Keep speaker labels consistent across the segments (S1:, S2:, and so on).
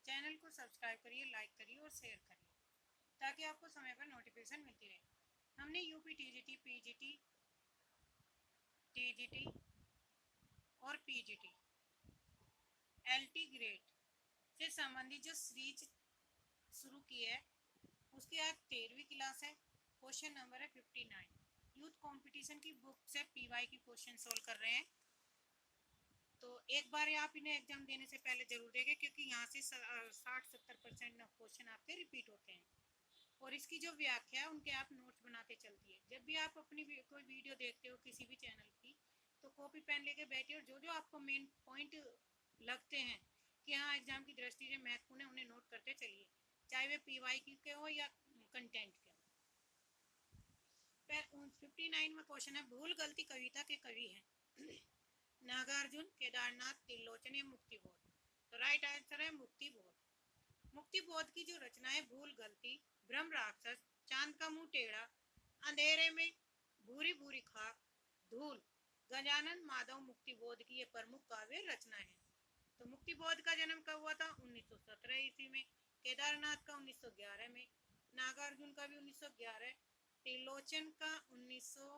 S1: Channel को subscribe करिए, like करिए और शेयर करिए ताकि आपको समय पर नोटिफिकेशन मिलती रहे। हमने यूपी टीजीटी, पीजीटी, टीजीटी और पीजीटी, एलटी ग्रेड से संबंधित जो सीरीज शुरू की है उसकी आज 13वीं क्लास है। क्वेश्चन नंबर है 59। यूथ कंपटीशन की बुक से पीवाई की क्वेश्चन सोल्व कर रहे हैं। तो एक बार आप इन्हें एग्जाम देने से पहले जरूर देंगे क्योंकि यहाँ से 60-70% क्वेश्चन आपके रिपीट होते हैं। और इसकी जो व्याख्या है उनके आप नोट्स बनाते चलती है। जब भी आप अपनी कोई वीडियो देखते हो किसी भी चैनल की, तो कॉपी पेन लेके बैठिए और जो जो आपको मेन पॉइंट लगते हैं कि हाँ एग्जाम की दृष्टि से महत्वपूर्ण है, उन्हें नोट करते चलिए, चाहे वे पीवाई के हो या कंटेंट के हो। 59 में क्वेश्चन है, भूल गलती कविता के कवि हैं नागार्जुन, केदारनाथ, त्रिलोचन या मुक्तिबोध। तो राइट आंसर है मुक्तिबोध। मुक्तिबोध की जो रचना है, भूल गलती, ब्रह्म राक्षस, चांद का मुंह टेढ़ा, अंधेरे में भूरी भूरी खाक, धूल, गजानन माधव मुक्तिबोध की ये प्रमुख काव्य रचना है। तो मुक्तिबोध का जन्म कब हुआ था? 1917 ईस्वी में। केदारनाथ का 1911 में। नागार्जुन का भी 1911। त्रिलोचन का 1900,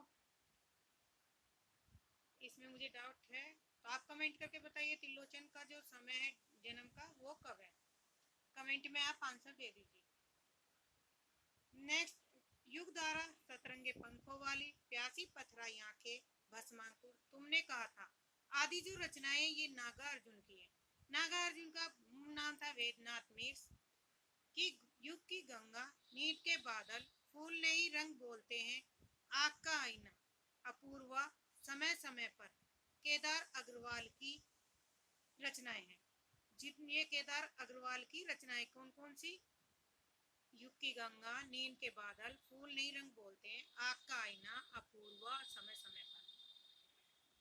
S1: इसमें मुझे डाउट है तो आप कमेंट करके बताइए त्रिलोचन का जो समय है जन्म का वो कब है। कमेंट में आप आंसर दे दीजिए। नेक्स्ट, युग धारा, सतरंगे पंखों वाली, प्यासी पथराई आंखें, भस्मांकुर, तुमने कहा था, आदि जो रचनाएं ये नागार्जुन की है। नागार्जुन का नाम था वेदनाथ मिश्र। की युग की गंगा, नीट के बादल, फूल नहीं रंग बोलते हैं, आग का आईना, अपूर्वा, समय समय पर, केदार अग्रवाल की रचनाएं हैं। जितनी ये केदार अग्रवाल की रचनाएं कौन कौन सी? युग की गंगा, नींद के बादल, फूल नहीं रंग बोलते हैं, आग का आईना, अपूर्वा, समय समय पर।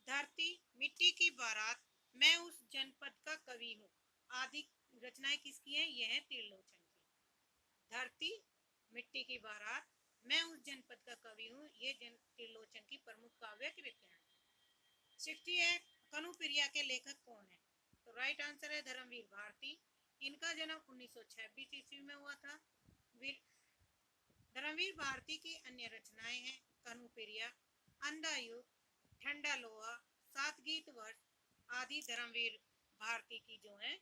S1: धरती, मिट्टी की बारात, मैं उस जनपद का कवि हूँ, आदि रचनाएं किसकी हैं? ये है त्रिलोचन की। धरती, मिट्टी की बारात, मैं उस जनपद का कवि हूँ, ये त्रिलोचन की प्रमुख काव्य कृतियां हैं। 60 है, कनुप्रिया के लेखक कौन है? तो राइट आंसर है धर्मवीर भारती। इनका जन्म 1926 ईस्वी में हुआ था। धर्मवीर भारती की अन्य रचनाएं हैं कनुप्रिया, अंधा युग, ठंडा लोहा, सात गीत वर्ष आदि धर्मवीर भारती की जो है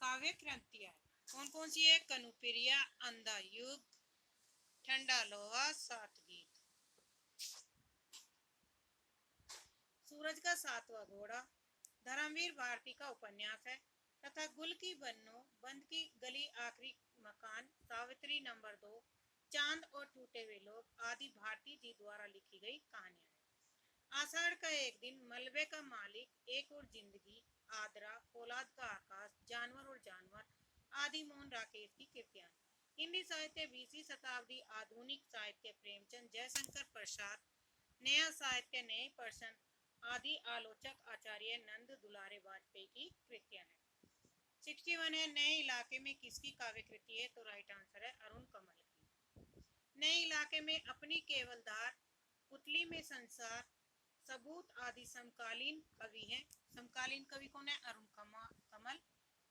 S1: काव्य कृतियां है। कौन कौन सी है? कनुप्रिया, अंधा युग, ठंडा लोहा, सात गीत। सूरज का सातवां घोड़ा धर्मवीर भारती का उपन्यास है तथा गुल की बन्नो, बंद की गली, आखिरी मकान, सावित्री नंबर 2, चांद और टूटे हुए लोग आदि भारती जी द्वारा लिखी गई कहानियां हैं। आषाढ़ का एक दिन, मलबे का मालिक, एक और जिंदगी, आदरा, फौलाद का आकाश, जानवर और जानवर आदि मोहन राकेश की कृतियां। हिंदी साहित्य 20वीं शताब्दी, आधुनिक साहित्य प्रेमचंद, जयशंकर प्रसाद, नया साहित्य नए पर्सन आदि आलोचक आचार्य नंद दुलारे वाजपेयी की कृतियां हैं। 61 है, नए इलाके में किसकी काव्य कृति है? तो राइट आंसर है अरुण कमल की। नए इलाके में अपनी केवलधार, पुतली में संसार, सबूत आदि समकालीन कवि हैं। समकालीन कवि कौन है? अरुण कमल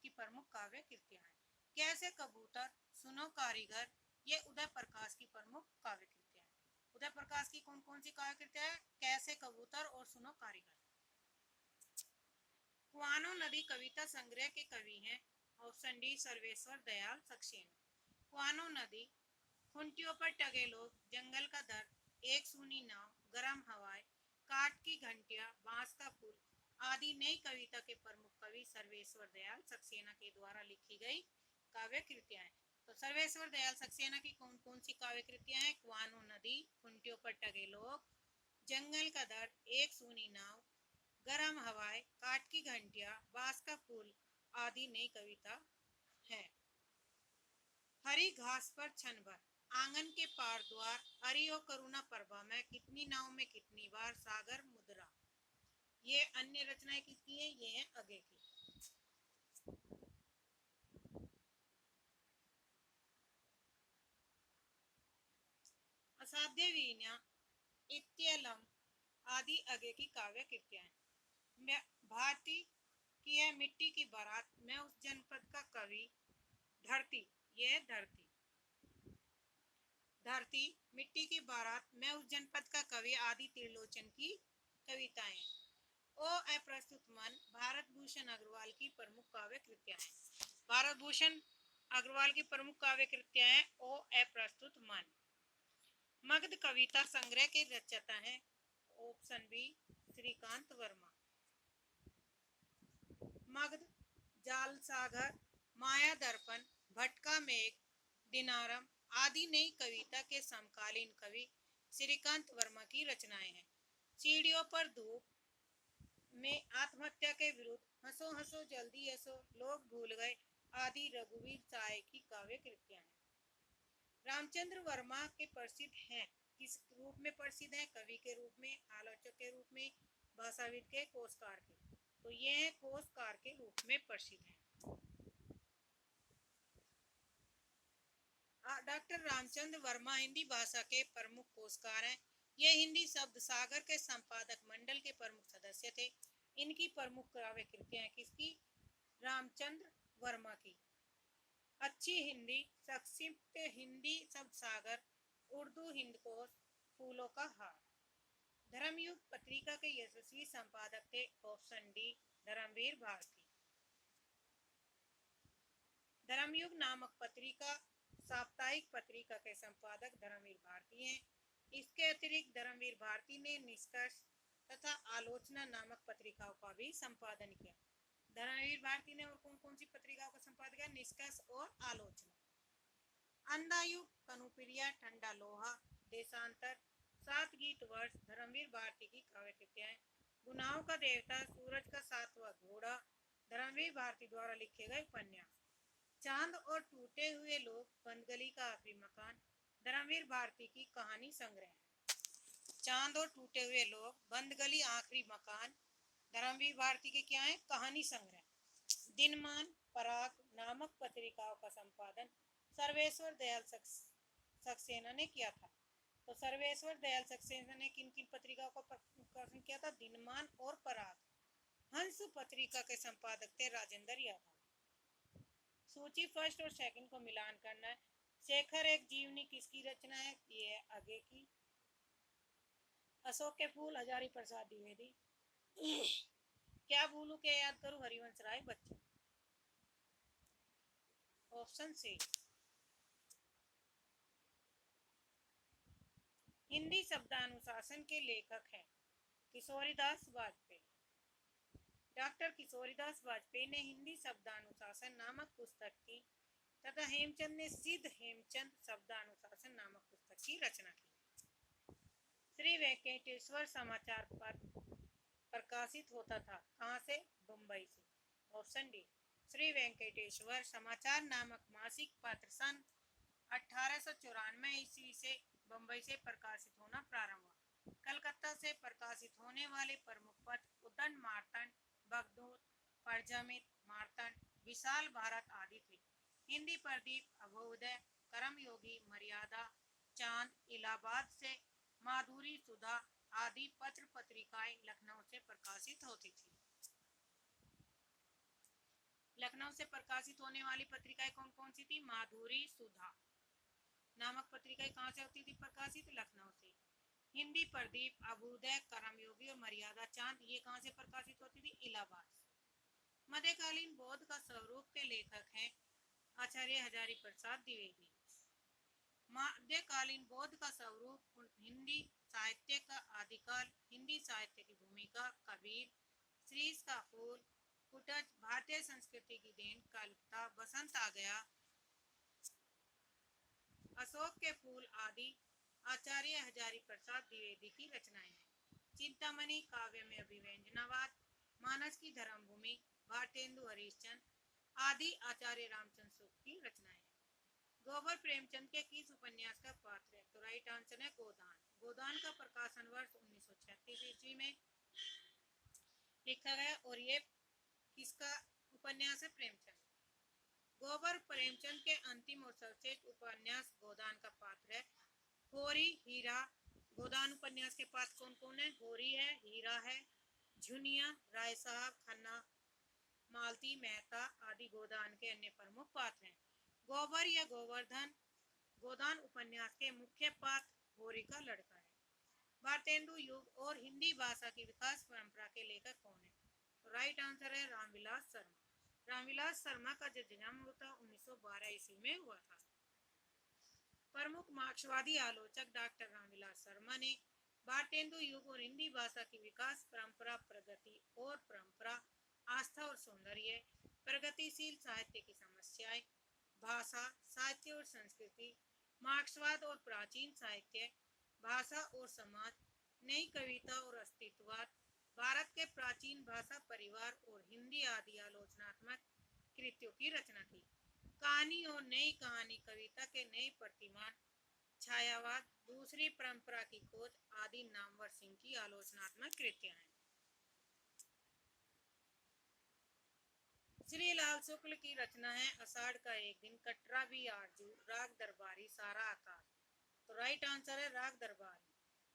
S1: की प्रमुख काव्य कृतियां हैं। कैसे कबूतर, सुनो कारीगर, ये उदय प्रकाश की प्रमुख काव्य कृतियां हैं। उदय प्रकाश की कौन कौन सी काव्य कृतियां हैं? कैसे कबूतर और सुनो कारीगर। कुआनो नदी कविता संग्रह के कवि हैं। Option D Sarveshwar Dayal Saxena. कुआनो नदी, खुंटियों पर टगे लोग, जंगल का दर्द, एक सूनी नाव, गर्म हवाएं, काठ की घंटियां, बांस का पुल आदि नई कविता के प्रमुख कवि सर्वेश्वर दयाल सक्सेना के द्वारा लिखी गई काव्य कृतियां हैं। तो सर्वेश्वर दयाल सक्सेना की कौन कौन सी काव्य कृतियां हैं? कुआनो नदी, खुंटियों पर टगे लोग, जंगल का दर्द, एक सूनी नाव, गर्म हवाएं, काठ की घंटियां, बांस का पुल आदि नई कविता है। हरी घास पर क्षण भर, आंगन के पार द्वार, हरि और करुणा प्रभा में, कितनी नाव में कितनी बार, सागर मुद्रा। ये अन्य रचनाएं किसकी हैं? ये हैं अगे की। असाध्य वीणा, इत्यलम आदि अगे की काव्य कृतियां हैं। भारती कि है मिट्टी की बारात मैं उस जनपद का कवि धरती, यह धरती, धरती मिट्टी की बारात मैं उस जनपद का कवि आदि त्रिलोचन की कविताएं। ओ अप्रस्तुत मन भारत भूषण अग्रवाल की प्रमुख काव्य कृतियां हैं। भारत भूषण अग्रवाल की प्रमुख काव्य कृतियां हैं ओ अप्रस्तुत मन। मगध कविता संग्रह के रचयिता हैं ऑप्शन बी श्रीकांत वर्मा। मगध, जाल सागर, माया दर्पण, भटका मेघ, दिनारम आदि नई कविता के समकालीन कवि श्रीकांत वर्मा की रचनाएं हैं। सीढ़ियों पर धूप में आत्महत्या के विरुद्ध हंसो हंसो जल्दी हंसो, लोग भूल गए आदि रघुवीर साय की काव्य कृतियां हैं। रामचंद्र वर्मा के प्रसिद्ध हैं, किस रूप में प्रसिद्ध है? कवि के रूप में, आलोचक के रूप में, भाषाविद के, कोशकार के। तो ये है कोशकार के रूप में प्रसिद्ध है। डॉक्टर रामचंद्र वर्मा हिंदी भाषा के प्रमुख कोशकार हैं। ये हिंदी शब्द सागर के संपादक मंडल के प्रमुख सदस्य थे। इनकी प्रमुख काव्य कृतियां किसकी? रामचंद्र वर्मा की। अच्छी हिंदी, संक्षिप्त हिंदी शब्द सागर, उर्दू हिंदकोश, फूलों का हार। धर्मयुग पत्रिका के यशस्वी संपादक थे ऑप्शन डी धर्मवीर भारती। धर्मयुग नामक पत्रिका साप्ताहिक पत्रिका के संपादक धर्मवीर भारती हैं। इसके अतिरिक्त धर्मवीर भारती ने निष्कर्ष तथा आलोचना नामक पत्रिकाओं का भी संपादन किया। धर्मवीर भारती ने और कौन कौन सी पत्रिकाओं का संपादन किया? निष्कर्ष और आलोचना। अंधायुग, कनुप्रिया, ठंडा लोहा, देशांतर, सात गीत वर्ष धर्मवीर भारती की काव्य कृतियां। गुनाहों का देवता, सूरज का सातवां घोड़ा धर्मवीर भारती द्वारा लिखे गए उपन्यास। चांद और टूटे हुए लोग, बंदगली का आखिरी मकान धर्मवीर भारती की कहानी संग्रह है। चांद और टूटे हुए लोग, बंदगली आखिरी मकान धर्मवीर भारती के क्या है? कहानी संग्रह। दिनमान, पराग नामक पत्रिकाओं का संपादन सर्वेश्वर दयाल सक्सेना ने किया था। तो सर्वेश्वर दयाल सक्सेना ने किन किन पत्रिकाओं का प्रकाशन किया था? दिनमान और पराग। हंस पत्रिका के संपादक थे राजेंद्र यादव। सूची फर्स्ट और सेकंड को मिलान करना है। शेखर एक जीवनी किसकी रचना है? ये है आगे की। अशोक के फूल हजारी प्रसाद द्विवेदी। क्या भूलू के याद करूं? हरिवंश राय बच्चन। Option C. हिंदी शब्दानुशासन के लेखक हैं किशोरीदास वाजपेयी। डॉक्टर किशोरीदास वाजपेयी ने हिंदी शब्दानुशासन नामक पुस्तक की तथा हेमचंद ने सिद्ध हेमचंद शब्दानुशासन नामक पुस्तक की रचना की। श्री वेंकटेश्वर समाचार पत्र प्रकाशित होता था, कहाँ से? बम्बई से। Option D. श्री वेंकटेश्वर समाचार नामक मासिक पत्र सन 1894 ईस्वी से बम्बई से प्रकाशित होना प्रारंभ हुआ। कलकत्ता से प्रकाशित होने वाले प्रमुख पत्र उदंड मार्तंड, बगदूत, परजमित, मार्तंड, विशाल भारत आदि थे। हिंदी प्रदीप, अभोदय, कर्मयोगी, मर्यादा, चांद, इलाहाबाद से माधुरी, सुधा आदि पत्र पत्रिकाएं लखनऊ से प्रकाशित होती थी। लखनऊ से प्रकाशित होने वाली पत्रिकाएं कौन कौन सी थी? माधुरी, सुधा नामक पत्रिकाएं कहाँ से होती थी प्रकाशित? लखनऊ से। हिंदी प्रदीप, अभ्युदय, कर्मयोगी और मर्यादा चांद ये कहाँ से प्रकाशित होती थी? इलाहाबाद से। मध्यकालीन बौद्ध का स्वरूप के लेखक हैं आचार्य हजारी प्रसाद द्विवेदी। मध्यकालीन बौद्ध का स्वरूप हिंदी साहित्य का आदिकाल, हिंदी साहित्य की भूमिका, कबीर, श्रीश का फूल, कुटज, भारतीय संस्कृति की देन, कलकत्ता, बसंत आ गया, अशोक के फूल आदि आचार्य हजारी प्रसाद द्विवेदी की रचनाएं हैं। चिंतामणि काव्य में अभिव्यंजनावाद, मानस की धर्मभूमि, भारतेंदु हरिश्चंद्र आदि आचार्य रामचंद्र सूक्त की रचनाएं हैं। गोबर प्रेमचंद के किस उपन्यास का पात्र है? तो राइट आंसर है गोदान। गोदान का प्रकाशन वर्ष 1936 ईस्वी में लिखा गया और ये किसका उपन्यास है? प्रेमचंद। गोबर प्रेमचंद के अंतिम और सर्वश्रेष्ठ उपन्यास गोदान का पात्र है होरी, हीरा। गोदान उपन्यास के पात्र कौन कौन है? होरी है, हीरा है, झुनिया, राय साहब, खन्ना मालती मेहता आदि गोदान के अन्य प्रमुख पात्र हैं। गोबर या गोवर्धन गोदान उपन्यास के मुख्य पात्र होरी का लड़का है। भारतेंदु युग और हिंदी भाषा की विकास परंपरा के लेखक कौन है? तो राइट आंसर है रामविलास शर्मा। रामविलास शर्मा का जो जन्म होता 1912 ईस्वी में हुआ था। प्रमुख मार्क्सवादी आलोचक डॉक्टर रामविलास शर्मा ने भारतेंदु युग और हिंदी भाषा की विकास परंपरा, प्रगति और परंपरा, आस्था और सौंदर्य, प्रगतिशील साहित्य की समस्याएं, भाषा, साहित्य और संस्कृति, मार्क्सवाद और प्राचीन साहित्य, भाषा और समाज, नई कविता और अस्तित्ववाद, भारत के प्राचीन भाषा परिवार और हिंदी आदि आलोचनात्मक कृतियों की रचना की। कहानी और नई कहानी, कविता के नए प्रतिमान, छायावाद, दूसरी परंपरा की खोज आदि नामवर सिंह की आलोचनात्मक कृतियां हैं। श्री लाल शुक्ल की रचना है आषाढ़ का एक दिन, कटरा भी आरजू, राग दरबारी, सारा आकाश। तो राइट आंसर है राग दरबारी।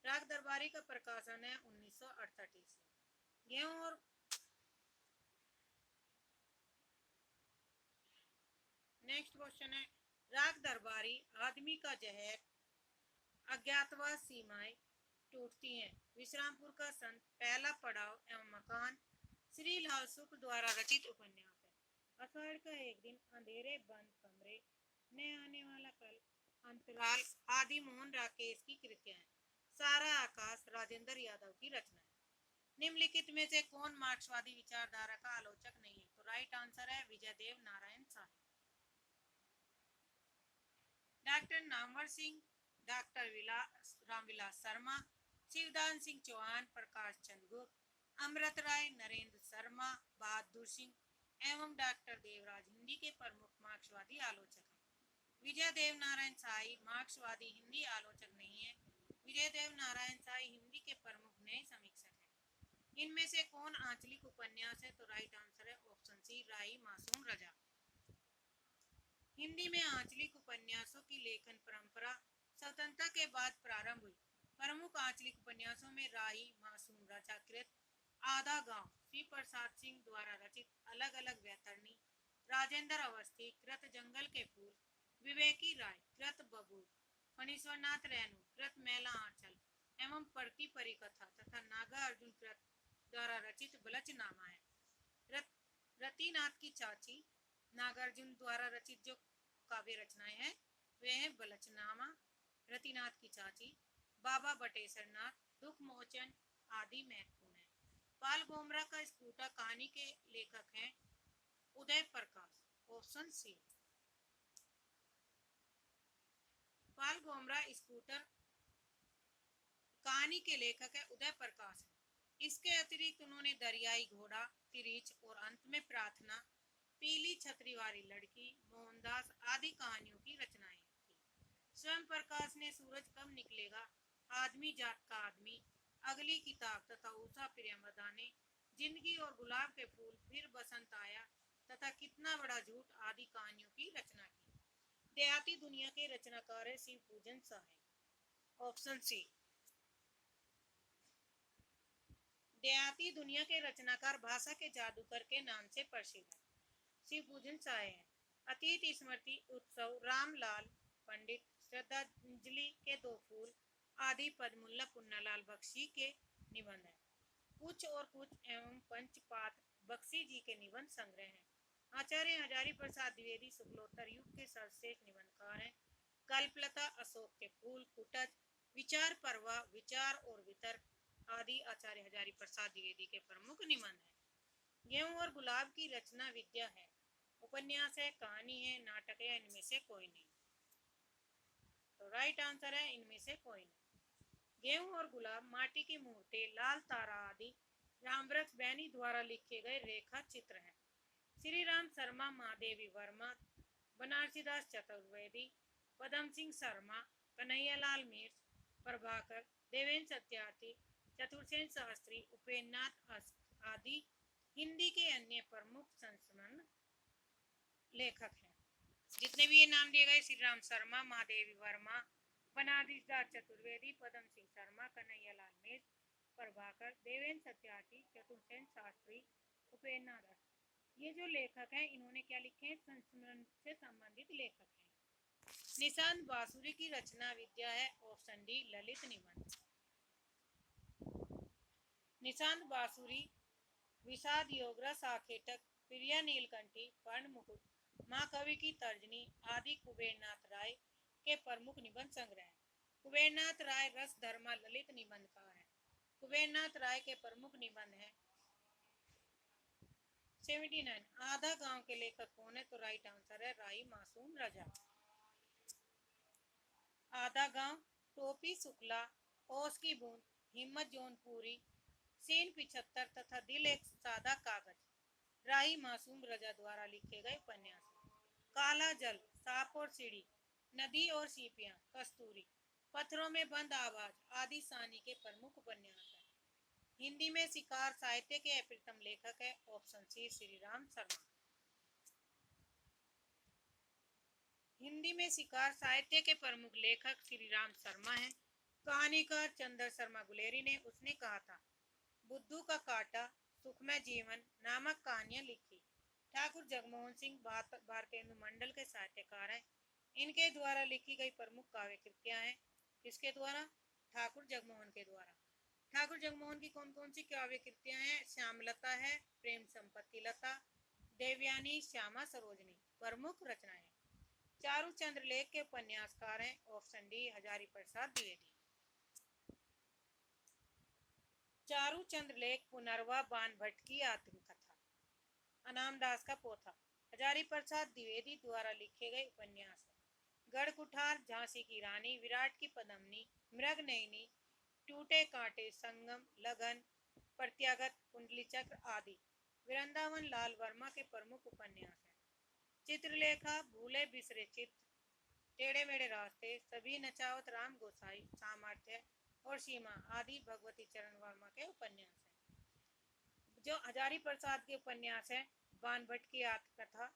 S1: राग दरबारी का प्रकाशन है 1968 ईस्वी। गेहूं और नेक्स्ट क्वेश्चन है, राग दरबारी, आदमी का जहर, अज्ञातवास, सीमाएं टूटती हैं, विश्रामपुर का संत, पहला पड़ाव एवं मकान, श्री लाल शुक्ल द्वारा रचित उपन्यास है। आषाढ़ का एक दिन, अंधेरे बंद कमरे, न आने वाला कल, अंतराल आदि मोहन राकेश की कृतियां हैं। सारा आकाश राजेंद्र यादव की रचना है। निम्नलिखित में से कौन मार्क्सवादी विचारधारा का आलोचक नहीं है? तो राइट आंसर है विजयदेव नारायण शाह। डॉक्टर नामवर सिंह, डॉक्टर रामविलास शर्मा, शिवदान सिंह चौहान, प्रकाश चंद्र गुप्त, अमृत राय, नरेंद्र शर्मा, बहादुर सिंह एवं डॉक्टर देवराज हिंदी के प्रमुख मार्क्सवादी आलोचक हैं। विजय देव नारायण शाही मार्क्सवादी हिंदी आलोचक नहीं है। विजय देव नारायण शाही हिंदी के प्रमुख नए समीक्षक हैं। इनमें से कौन आंचलिक उपन्यास है? तो राइट आंसर है ऑप्शन सी, राही मासूम रजा। हिंदी में आंचलिक उपन्यासों की लेखन परंपरा स्वतंत्रता के बाद प्रारंभ हुई। प्रमुख आंचलिक उपन्यासों में राही मासूम रजा कृत, आधा गांव श्री प्रसाद सिंह द्वारा रचित, अलग अलग वैतरणी, राजेंद्र अवस्थी कृत जंगल के फूल, विवेकी राय कृत बबूल, फणीश्वरनाथ रेणु कृत मैला आंचल एवं परकी परिकथा तथा नागा अर्जुन कृत द्वारा रचित बलचनामा है। रतिनाथ की चाची नागार्जुन द्वारा रचित जो काव्य रचनाएं हैं वे हैं बलचनामा, रतिनाथ की चाची, बाबा बटेश्वर नाथ, दुख मोचन आदि महत्वपूर्ण है। पाल गोमरा का स्कूटर कहानी के लेखक हैं उदय प्रकाश, ऑप्शन सी। पाल गोमरा स्कूटर कहानी के लेखक है उदय प्रकाश है। इसके अतिरिक्त उन्होंने दरियाई घोड़ा, तिरिच और अंत में प्रार्थना, पीली छतरी वाली लड़की, मोहनदास आदि कहानियों की रचनाएं की। स्वयं प्रकाश ने सूरज कब निकलेगा, आदमी जात का आदमी, अगली किताब तथा उषा प्रियमदा ने जिंदगी और गुलाब के फूल, फिर बसंत आया तथा कितना बड़ा झूठ आदि कहानियों की रचना की। देहाती दुनिया के रचनाकार है शिव पूजन शाह, ऑप्शन सी। देहाती दुनिया के रचनाकार भाषा के जादूगर के नाम से प्रसिद्ध है, शिव पूजन शाह है। अतीत स्मृति उत्सव, रामलाल पंडित, श्रद्धांजलि के दो फूल आदि पद्मुल्ला पुन्नालाल बख्शी के निबंध है। कुछ और कुछ एवं पंचपात बख्शी जी के निबंध संग्रह हैं। आचार्य हजारी प्रसाद द्विवेदी शुक्लोत्तर युग के सर्वश्रेष्ठ निबंधकार हैं। कल्पलता, अशोक के फूल, कुटज, विचार पर्वा, विचार और वितर्क आदि आचार्य हजारी प्रसाद द्विवेदी के प्रमुख निबंध हैं। गेहूं और गुलाब की रचना विद्या है, उपन्यास है, कहानी है, नाटक है, इनमें से कोई नहीं। तो राइट आंसर है इनमें से कोई नहीं। गेहूं और गुलाब, माटी की मूर्तें, लाल तारा आदि रामवृक्ष बैनी द्वारा लिखे गए रेखा चित्र हैं। श्री राम शर्मा, महादेवी वर्मा, बनारसीदास चतुर्वेदी, पदम सिंह शर्मा, कन्हैयालाल मिर्च, प्रभाकर, देवेंद्र सत्यार्थी, चतुर्सेन शास्त्री, उपेन्द्रनाथ आदि हिंदी के अन्य प्रमुख संस्मरण लेखक हैं। जितने भी ये नाम दिए गए, श्री राम शर्मा, महादेवी वर्मा, बनारसीदास चतुर्वेदी, पदम सिंह शर्मा, कन्हैयालाल मिर्च, प्रभाकर, देवेंद्र सत्यार्थी, चतुर्सेन शास्त्री, उपेन्द्रनाथ ये जो लेखक हैं इन्होंने क्या लिखे हैं, संस्मरण से संबंधित लेखक हैं। निशांत बांसुरी की रचना विद्या है, ऑप्शन डी ललित निबंध। निशांत बांसुरी विषाद योग रस आखेटक प्रिया नीलकंठी पर्ण मुकुट महाकवि की तर्जनी आदि कुबेरनाथ राय के प्रमुख निबंध संग्रह हैं। कुबेरनाथ राय रस धर्मा ललित निबंधकार हैं। कुबेरनाथ राय के प्रमुख निबंध हैं 79। आधा गांव के लेखक कौन है, तो राइट आंसर है राई मासूम रजा। आधा गांव, टोपी शुक्ला, ओस की बूंद, हिम्मत जौनपुरी, सीन 75 तथा दिल एक सादा कागज राही मासूम रजा द्वारा लिखे गए उपन्यास। काला जल, सांप और सीढ़ी, नदी और सीपियां, कस्तूरी, पत्थरों में बंद आवाज आदि सानी के प्रमुख उपन्यास हैं। हिंदी में शिकार साहित्य के अप्रितम लेखक है, ऑप्शन सी श्री राम शर्मा। हिंदी में शिकार साहित्य के प्रमुख लेखक श्री राम शर्मा हैं। कहानीकार चंद्र शर्मा गुलेरी ने उसने कहा था बुद्धू का काटा सुखमय जीवन नामक कहानियां लिखी। ठाकुर जगमोहन सिंह भारतेंदु मंडल के साहित्यकार हैं। इनके द्वारा लिखी गई प्रमुख काव्य कृतियां हैं। किसके द्वारा, ठाकुर जगमोहन के द्वारा। ठाकुर जगमोहन की कौन कौन सी काव्य कृतियां हैं, श्यामलता है, प्रेम संपत्ति लता, देवयानी, श्यामा सरोजनी प्रमुख रचनाएं। चारूचंद्र लेख के उपन्यासकार हैं, ऑप्शन डी हजारी प्रसाद द्विवेदी। चारूचंद्र लेख पुनर्वा बान भट्ट की आत्मकथा, अनामदास का पोथा, हजारी प्रसाद द्विवेदी द्वारा लिखे गए उपन्यास है। गढ़ कुठार, झांसी की रानी, विराट की पद्मिनी, मृग नयनी, टूटे कांटे, संगम, लगन, प्रत्यागत, कुंडली चक्र आदि वृंदावन लाल वर्मा के प्रमुख उपन्यास हैं। चित्रलेखा, भूले बिसरे चित्र, टेढ़े मेढ़े रास्ते, सभी नचावत, राम गोसाई, सामर्थ्य और सीमा आदि भगवती चरण वर्मा के उपन्यास हैं। जो हजारी प्रसाद के उपन्यास हैं, बान भट्ट की आत्मकथा,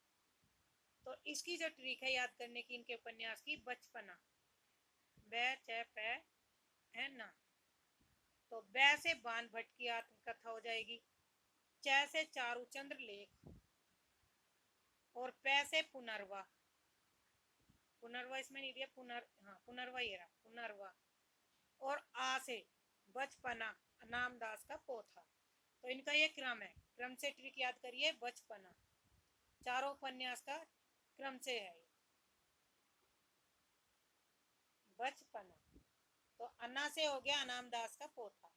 S1: तो इसकी जो ट्रिक है याद करने की इनके उपन्यास की, बचपना, बै च पै है ना, तो बै से बान भट्ट की आत्मकथा हो जाएगी, च से चारूचंद्र लेख और पै से पुनर्वा, पुनर्वा इसमें नहीं दिया, पुनर्वा ये रहा, पुनर्वा, और आ से बचपना, नामदास का पोथा। तो इनका ये क्रम है, क्रम से ट्रिक याद करिए, बचपना, चारों उपन्यास का क्रम से है बचपना। तो अन्ना से हो गया अनामदास का पोथा,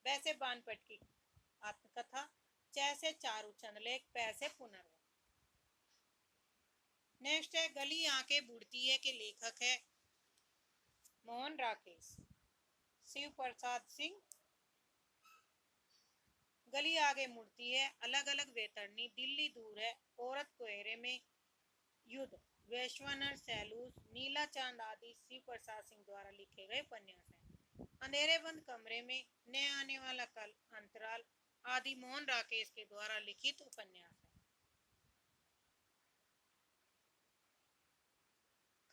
S1: वैसे बानपट की आत्मकथा, च से चारूचंद लेख, पै से पुनर्वा। नेक्स्ट है गली आंखें बुढ़ती है के लेखक है मोहन राकेश, शिव प्रसाद सिंह। गली आगे मुड़ती है, अलग अलग बेतरनी, दिल्ली दूर है, औरत कोहरे में, युद्ध, वैश्वानर, सैलूस, नीला चांद आदि शिव प्रसाद सिंह द्वारा लिखे गए उपन्यास हैं। अंधेरे बंद कमरे में, नए आने वाला कल, अंतराल आदि मोहन राकेश के द्वारा लिखित उपन्यास हैं।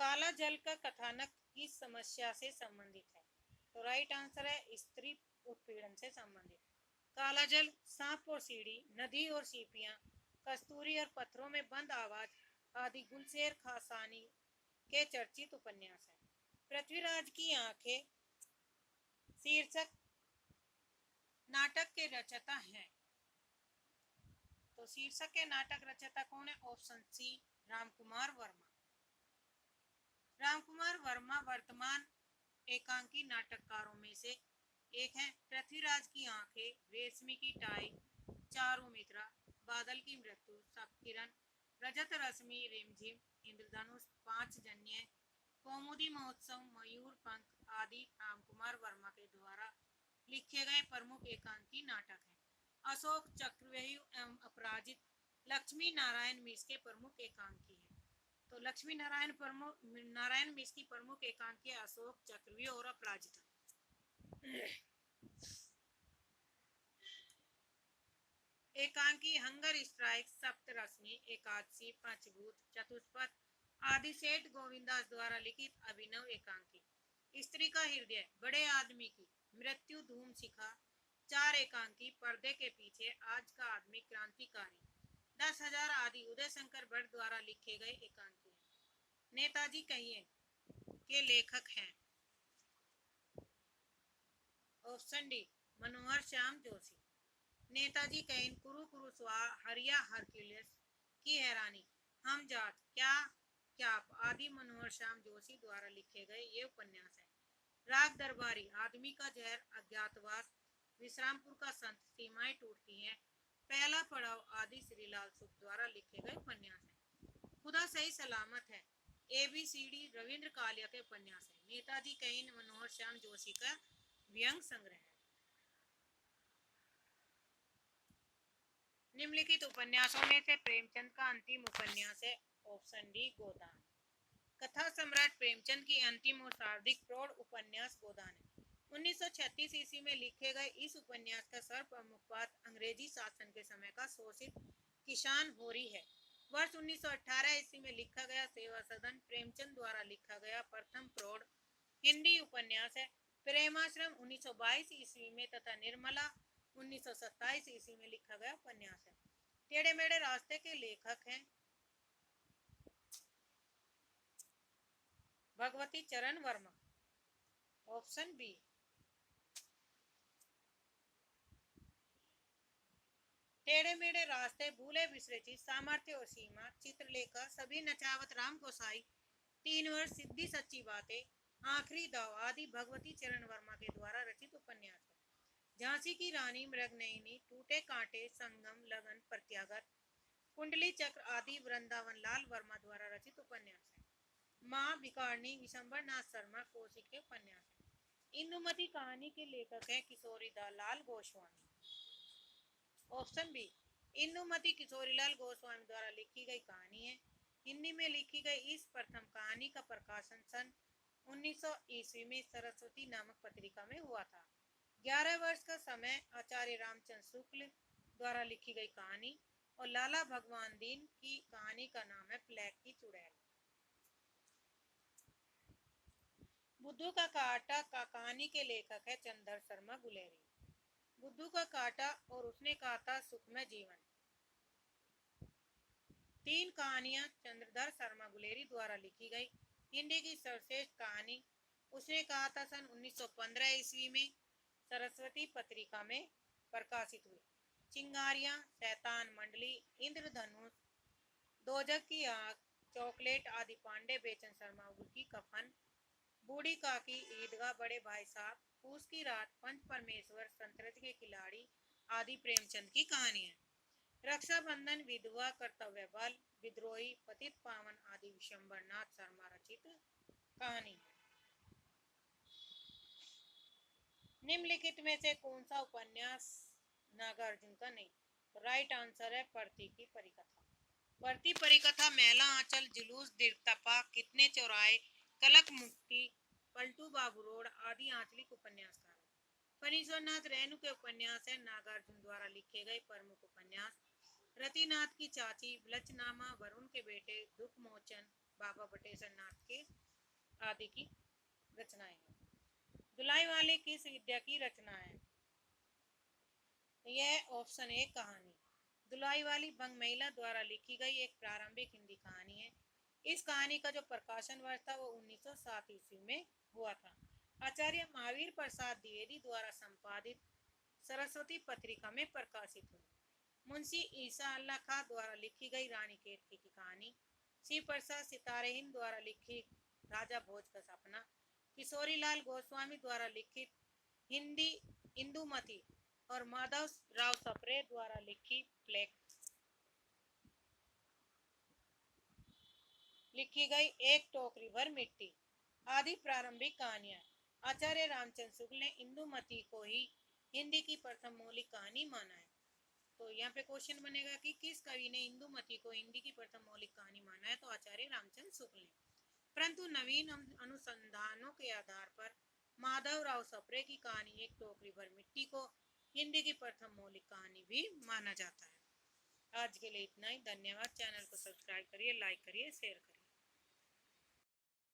S1: काला जल का कथानक किस समस्या से संबंधित है, तो राइट आंसर है स्त्री उत्पीड़न से संबंधित। काला जल, सांप और सीढ़ी, नदी और सीपियां, कस्तूरी और पत्थरों में बंद आवाज आदि गुलशेर खासानी के चर्चित उपन्यास हैं। पृथ्वीराज की आंखें शीर्षक नाटक के रचयिता हैं, तो शीर्षक के नाटक रचयिता कौन है, ऑप्शन सी रामकुमार वर्मा। रामकुमार वर्मा वर्तमान एकांकी नाटककारों में से एक है। पृथ्वीराज की आंखें, रेशमी की टाई, चारू मित्रा, बादल की मृत्यु, किरण, रजत रश्मि, रिमझिम, इंद्रधनुष, पांच जन्य, कौमुदी महोत्सव, मयूर पंख आदि रामकुमार वर्मा के द्वारा लिखे गए प्रमुख एकांकी नाटक हैं। अशोक चक्रव्यूह एवं अपराजित लक्ष्मी नारायण मिश्र के प्रमुख एकांकी हैं। तो लक्ष्मी नारायण मिश्र की प्रमुख एकांकी अशोक चक्रव्यूह और अपराजिता। एकांकी हंगर स्ट्राइक, सप्तरश्मि, एकादशी, पंचभूत, चतुष्पथ आदि सेठ गोविंदास द्वारा लिखित अभिनव एकांकी। स्त्री का हृदय, बड़े आदमी की मृत्यु, धूम शिखा, चार एकांकी, पर्दे के पीछे, आज का आदमी, क्रांतिकारी, 10,000 आदि उदय शंकर भट्ट द्वारा लिखे गए एकांकी हैं। नेताजी कहिए के लेखक हैं। ऑप्शन डी मनोहर श्याम जोशी। नेताजी कहिन कुरु कुरु स्वा हरिया हरक्यूलिस की हैरानी हम जात क्या क्या आदि मनोहर श्याम जोशी द्वारा लिखे गए ये उपन्यास है। राग दरबारी आदमी का जहर अज्ञातवास विश्रामपुर का संत सीमाएं टूटती हैं पहला पड़ाव आदि श्रीलाल सुख द्वारा लिखे गए उपन्यास है। खुदा सही सलामत है ABCD रविंद्र कालिया के उपन्यास है। नेताजी कहिन मनोहर श्याम जोशी का व्यंग संग्रह है। निम्नलिखित उपन्यासों में से प्रेमचंद का अंतिम उपन्यास है। ऑप्शन डी गोदान। कथा सम्राट प्रेमचंद की अंतिम और सर्वाधिक प्रौढ़ उपन्यास गोदान है। 1936 ईस्वी में लिखे गए इस उपन्यास का सर्वप्रमुख पात्र अंग्रेजी शासन के समय का शोषित किसान होरी है। वर्ष 1918 ईस्वी में लिखा गया सेवा सदन प्रेमचंद द्वारा लिखा गया प्रथम प्रौढ़ हिंदी उपन्यास है। प्रेमाश्रम 1922 ईस्वी में तथा निर्मला 1927 ईस्वी में लिखा गया उपन्यास है। टेढ़े मेढ़े रास्ते के लेखक हैं भगवती चरण वर्मा। Option B. टेढ़े मेढ़े रास्ते भूले बिसरे चीज सामर्थ्य और सीमा चित्रलेखा सभी नचावत राम गोसाई 3 वर्ष सिद्धि सच्ची बातें आखिरी दाव आदि भगवती चरण वर्मा के द्वारा रचित उपन्यास है। झांसी की रानी मृगनयनी टूटे कांटे संगम लगन प्रत्यागत कुंडली चक्र आदि वृंदावन लाल वर्मा द्वारा रचित उपन्यास है। माँ भिकारणी विशंबर नाथ शर्मा कौशिक के उपन्यास है। इंदुमती कहानी के लेखक है किशोरीलाल लाल गोस्वामी। Option B. इंदुमती किशोरीलाल गोस्वामी द्वारा लिखी गई कहानी है। हिंदी में लिखी गई इस प्रथम कहानी का प्रकाशन सन 1900 ईस्वी में सरस्वती नामक पत्रिका में हुआ था। 11 वर्ष का समय आचार्य रामचंद्र शुक्ल द्वारा लिखी गई कहानी और लाला भगवान दीन की कहानी का नाम है प्लेग की चुड़ैल। बुद्धू का काटा का कहानी के लेखक है चंद्र शर्मा गुलेरी। बुद्धू का काटा और उसने कहा था सुखमय जीवन 3 कहानियां चंद्रधर शर्मा गुलेरी द्वारा लिखी गई। हिंदी की सर्वश्रेष्ठ कहानी उसने कहा था सन 1915 ईस्वी में सरस्वती पत्रिका में प्रकाशित हुई। चिंगारियां शैतान मंडली इंद्रधनुष दोजक की आग चॉकलेट आदि पांडे बेचन शर्मा की कफन बूढ़ी काकी ईदगाह बड़े भाई साहब पूस की रात पंच परमेश्वर संतरज के खिलाड़ी आदि प्रेमचंद की कहानी है। रक्षाबंधन विधवा कर्तव्य बल विद्रोही पतित पावन आदि विशंबर नाथ शर्मा रचित कहानी है। निम्नलिखित में से कौन सा उपन्यास नागार्जुन का नहीं? तो राइट आंसर है परती की परिकथा। परती परिकथा मेला आंचल जुलूस दीर्घतपा कितने चौराहे कलक मुक्ति पलटू बाबू रोड आदि आंचलिक उपन्यासकार है। फणीश्वरनाथ रेणु के उपन्यास है। नागार्जुन द्वारा लिखे गए प्रमुख उपन्यास रतिनाथ की चाची ब्लचनामा वरुण के बेटे दुख मोचन बाबा बटेश्वर नाथ के आदि की रचनाएं हैं। दुलाई वाले किस विद्या की रचना है? यह ऑप्शन ए कहानी। दुलाई वाली बंग महिला द्वारा लिखी गई एक प्रारंभिक हिंदी कहानी है। इस कहानी का जो प्रकाशन वर्ष था वो 1907 ईस्वी में हुआ था। आचार्य महावीर प्रसाद द्विवेदी द्वारा संपादित सरस्वती पत्रिका में प्रकाशित हुई। मुंशी ईसा अल्लाह खां द्वारा लिखी गई रानी केतकी की कहानी। शिव प्रसाद सितारे हिंद द्वारा लिखी राजा भोज का सपना। किशोरीलाल गोस्वामी द्वारा लिखित हिंदी इंदुमती और माधव राव सप्रे द्वारा लिखी प्लेग लिखी गई एक टोकरी भर मिट्टी आदि प्रारंभिक कहानियां। आचार्य रामचंद्र शुक्ल ने इंदुमती को ही हिंदी की प्रथम मौलिक कहानी माना है। तो यहाँ पे क्वेश्चन बनेगा कि किस कवि ने इंदुमती को हिंदी की प्रथम मौलिक कहानी माना है? तो आचार्य रामचंद्र शुक्ल ने। परंतु नवीन अनुसंधानों के आधार पर माधव राव सप्रे की कहानी एक टोकरी भर मिट्टी को हिंदी की प्रथम मौलिक कहानी भी माना जाता है। आज के लिए इतना ही। धन्यवाद। चैनल को सब्सक्राइब करिए, लाइक करिए, शेयर करिए।